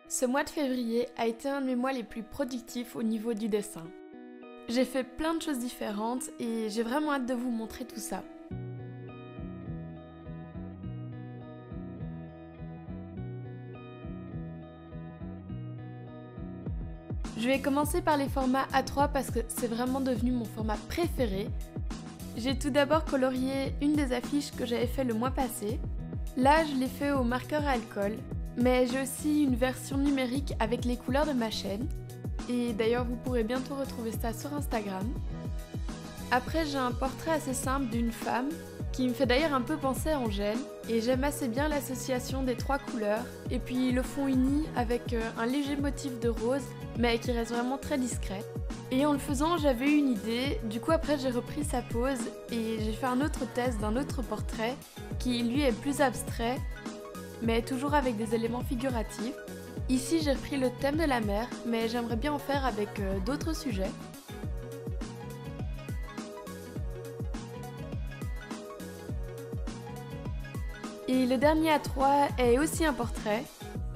Ce mois de février a été un de mes mois les plus productifs au niveau du dessin. J'ai fait plein de choses différentes et j'ai vraiment hâte de vous montrer tout ça. Je vais commencer par les formats A3 parce que c'est vraiment devenu mon format préféré. J'ai tout d'abord colorié une des affiches que j'avais fait le mois passé. Là, je l'ai fait au marqueur à alcool, mais j'ai aussi une version numérique avec les couleurs de ma chaîne. Et d'ailleurs, vous pourrez bientôt retrouver ça sur Instagram. Après, j'ai un portrait assez simple d'une femme qui me fait d'ailleurs un peu penser à Angèle. Et j'aime assez bien l'association des trois couleurs et puis le fond uni avec un léger motif de rose, mais qui reste vraiment très discret. Et en le faisant, j'avais eu une idée, du coup après j'ai repris sa pose et j'ai fait un autre test d'un autre portrait qui lui est plus abstrait, mais toujours avec des éléments figuratifs. Ici j'ai repris le thème de la mer, mais j'aimerais bien en faire avec d'autres sujets. Et le dernier A3 est aussi un portrait.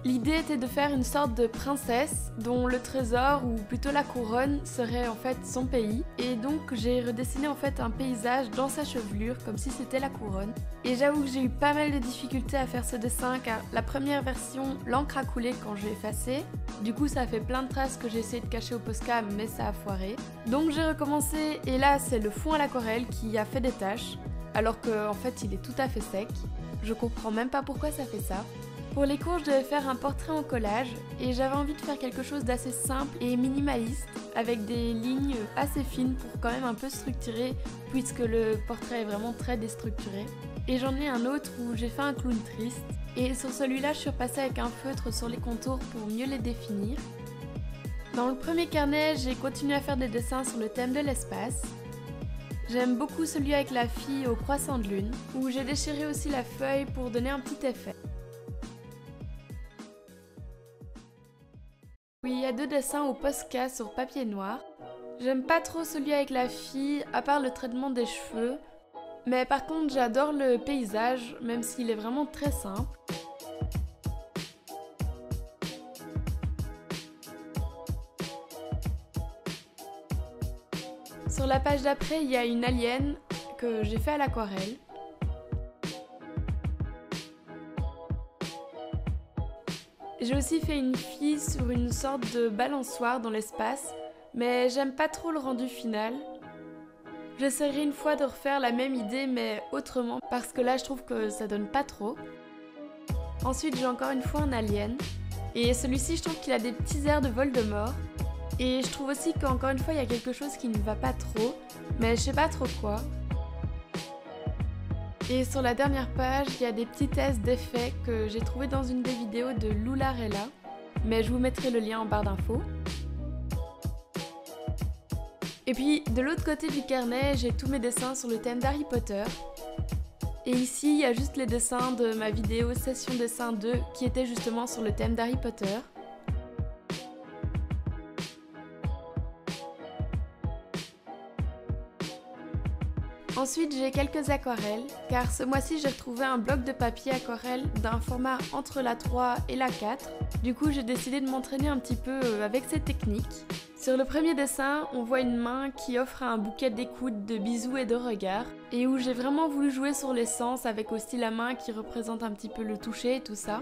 L'idée était de faire une sorte de princesse dont le trésor, ou plutôt la couronne, serait en fait son pays. Et donc j'ai redessiné en fait un paysage dans sa chevelure comme si c'était la couronne. Et j'avoue que j'ai eu pas mal de difficultés à faire ce dessin car la première version, l'encre a coulé quand je l'ai effacée. Du coup ça a fait plein de traces que j'ai essayé de cacher au Posca mais ça a foiré. Donc j'ai recommencé et là c'est le fond à l'aquarelle qui a fait des taches alors qu'en fait il est tout à fait sec. Je comprends même pas pourquoi ça fait ça. Pour les cours, je devais faire un portrait en collage et j'avais envie de faire quelque chose d'assez simple et minimaliste avec des lignes assez fines pour quand même un peu structurer puisque le portrait est vraiment très déstructuré. Et j'en ai un autre où j'ai fait un clown triste et sur celui-là je suis repassée avec un feutre sur les contours pour mieux les définir. Dans le premier carnet, j'ai continué à faire des dessins sur le thème de l'espace. J'aime beaucoup celui avec la fille au croissant de lune où j'ai déchiré aussi la feuille pour donner un petit effet. Oui, il y a deux dessins au Posca sur papier noir. J'aime pas trop celui avec la fille, à part le traitement des cheveux. Mais par contre, j'adore le paysage, même s'il est vraiment très simple. Sur la page d'après, il y a une alien que j'ai fait à l'aquarelle. J'ai aussi fait une fille sur une sorte de balançoire dans l'espace, mais j'aime pas trop le rendu final. J'essaierai une fois de refaire la même idée mais autrement parce que là je trouve que ça donne pas trop. Ensuite j'ai encore une fois un alien et celui-ci je trouve qu'il a des petits airs de Voldemort. Et je trouve aussi qu'encore une fois il y a quelque chose qui ne va pas trop, mais je sais pas trop quoi. Et sur la dernière page, il y a des petits tests d'effets que j'ai trouvé dans une des vidéos de Loularella, mais je vous mettrai le lien en barre d'infos. Et puis de l'autre côté du carnet, j'ai tous mes dessins sur le thème d'Harry Potter. Et ici, il y a juste les dessins de ma vidéo Session Dessin 2 qui était justement sur le thème d'Harry Potter. Ensuite, j'ai quelques aquarelles, car ce mois-ci, j'ai retrouvé un bloc de papier aquarelle d'un format entre la 3 et la 4. Du coup, j'ai décidé de m'entraîner un petit peu avec cette technique. Sur le premier dessin, on voit une main qui offre un bouquet d'écoute, de bisous et de regards, et où j'ai vraiment voulu jouer sur les sens avec aussi la main qui représente un petit peu le toucher et tout ça.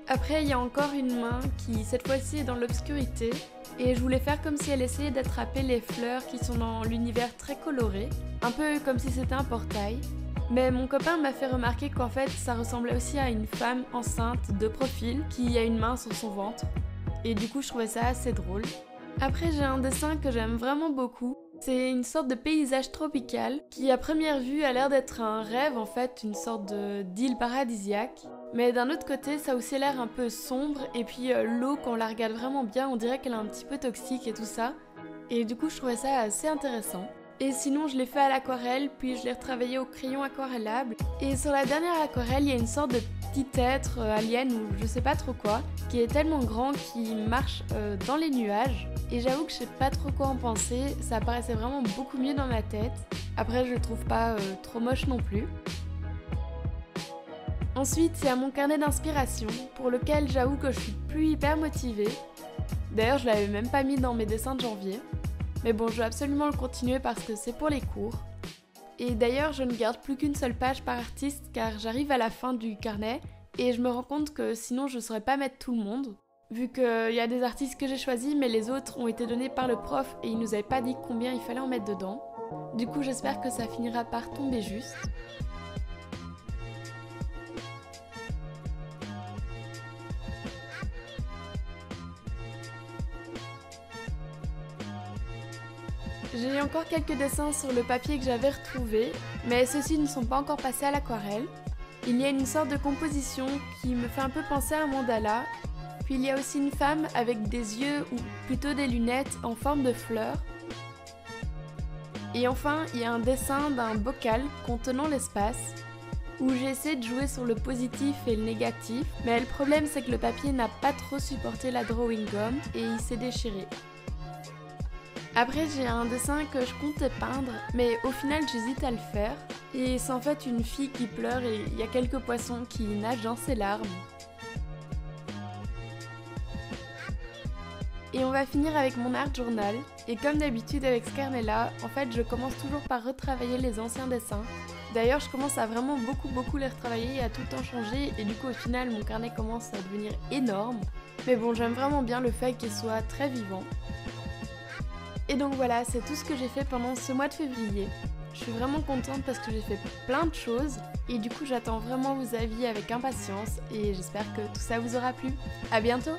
Après, il y a encore une main qui, cette fois-ci, est dans l'obscurité, et je voulais faire comme si elle essayait d'attraper les fleurs qui sont dans l'univers très coloré, un peu comme si c'était un portail. Mais mon copain m'a fait remarquer qu'en fait, ça ressemblait aussi à une femme enceinte de profil qui a une main sur son ventre, et du coup, je trouvais ça assez drôle. Après, j'ai un dessin que j'aime vraiment beaucoup. C'est une sorte de paysage tropical qui, à première vue, a l'air d'être un rêve, en fait, une sorte d'île paradisiaque. Mais d'un autre côté, ça a aussi l'air un peu sombre, et puis l'eau, quand on la regarde vraiment bien, on dirait qu'elle est un petit peu toxique et tout ça. Et du coup, je trouvais ça assez intéressant. Et sinon, je l'ai fait à l'aquarelle, puis je l'ai retravaillé au crayon aquarellable. Et sur la dernière aquarelle, il y a une sorte de petit être alien ou je sais pas trop quoi, qui est tellement grand qu'il marche dans les nuages. Et j'avoue que je sais pas trop quoi en penser, ça paraissait vraiment beaucoup mieux dans ma tête. Après, je le trouve pas trop moche non plus. Ensuite, il y a mon carnet d'inspiration, pour lequel j'avoue que je suis plus hyper motivée. D'ailleurs, je l'avais même pas mis dans mes dessins de janvier. Mais bon, je vais absolument le continuer parce que c'est pour les cours. Et d'ailleurs, je ne garde plus qu'une seule page par artiste car j'arrive à la fin du carnet et je me rends compte que sinon je ne saurais pas mettre tout le monde. Vu qu'il y a des artistes que j'ai choisis mais les autres ont été donnés par le prof et il nous avait pas dit combien il fallait en mettre dedans. Du coup, j'espère que ça finira par tomber juste. J'ai encore quelques dessins sur le papier que j'avais retrouvé, mais ceux-ci ne sont pas encore passés à l'aquarelle. Il y a une sorte de composition qui me fait un peu penser à un mandala, puis il y a aussi une femme avec des yeux ou plutôt des lunettes en forme de fleurs. Et enfin, il y a un dessin d'un bocal contenant l'espace, où j'ai essayé de jouer sur le positif et le négatif, mais le problème c'est que le papier n'a pas trop supporté la drawing gum et il s'est déchiré. Après, j'ai un dessin que je comptais peindre, mais au final j'hésite à le faire. Et c'est en fait une fille qui pleure et il y a quelques poissons qui nagent dans ses larmes. Et on va finir avec mon art journal. Et comme d'habitude avec ce carnet-là, en fait je commence toujours par retravailler les anciens dessins. D'ailleurs, je commence à vraiment beaucoup les retravailler et à tout le temps changer. Et du coup, au final, mon carnet commence à devenir énorme. Mais bon, j'aime vraiment bien le fait qu'il soit très vivant. Et donc voilà, c'est tout ce que j'ai fait pendant ce mois de février. Je suis vraiment contente parce que j'ai fait plein de choses et du coup j'attends vraiment vos avis avec impatience et j'espère que tout ça vous aura plu. À bientôt!